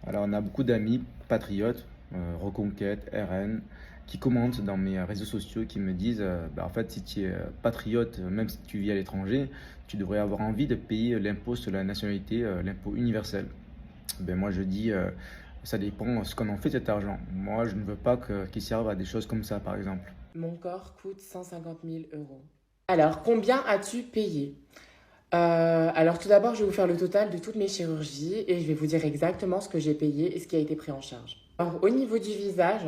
Alors, on a beaucoup d'amis patriotes, Reconquête, RN, qui commentent dans mes réseaux sociaux, qui me disent, en fait, si tu es patriote, même si tu vis à l'étranger, tu devrais avoir envie de payer l'impôt sur la nationalité, l'impôt universel. Moi, je dis, ça dépend ce qu'on en fait de cet argent. Moi, je ne veux pas qu'il serve à des choses comme ça, par exemple. Mon corps coûte 150 000 euros. Alors, combien as-tu payé? Alors, tout d'abord, je vais vous faire le total de toutes mes chirurgies et je vais vous dire exactement ce que j'ai payé et ce qui a été pris en charge. Alors, au niveau du visage,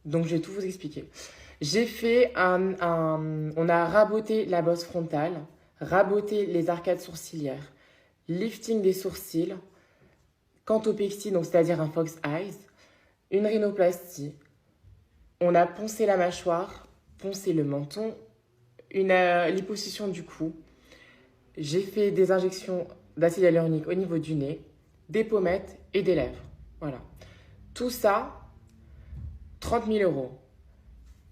donc je vais tout vous expliquer. J'ai fait on a raboté la bosse frontale, raboté les arcades sourcilières, lifting des sourcils, cantopexie, donc c'est-à-dire un fox eyes, une rhinoplastie. On a poncé la mâchoire, poncé le menton, une liposuction du cou. J'ai fait des injections d'acide hyaluronique au niveau du nez, des pommettes et des lèvres. Voilà. Tout ça, 30 000 euros.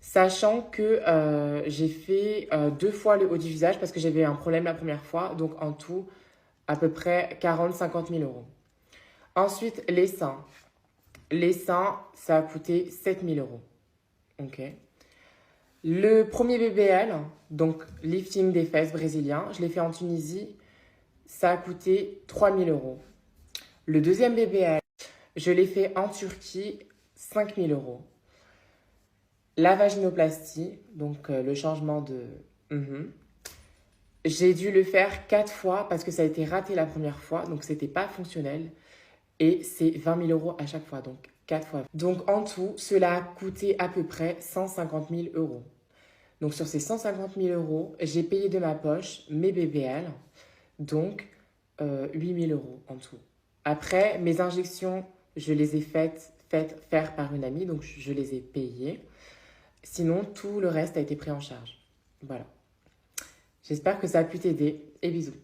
Sachant que j'ai fait 2 fois le haut du visage parce que j'avais un problème la première fois. Donc en tout, à peu près 40-50 000 euros. Ensuite, les seins. Les seins, ça a coûté 7 000 euros. Ok. Le premier BBL, donc lifting des fesses brésilien, je l'ai fait en Tunisie. Ça a coûté 3 000 euros. Le deuxième BBL, je l'ai fait en Turquie, 5 000 euros. La vaginoplastie, donc le changement de... J'ai dû le faire 4 fois parce que ça a été raté la première fois, donc c'était pas fonctionnel. Et c'est 20 000 euros à chaque fois, donc 4 fois. Donc en tout, cela a coûté à peu près 150 000 euros. Donc sur ces 150 000 euros, j'ai payé de ma poche mes BBL, donc 8 000 euros en tout. Après, mes injections, je les ai faites faire par une amie, donc je les ai payées. Sinon, tout le reste a été pris en charge. Voilà. J'espère que ça a pu t'aider et bisous.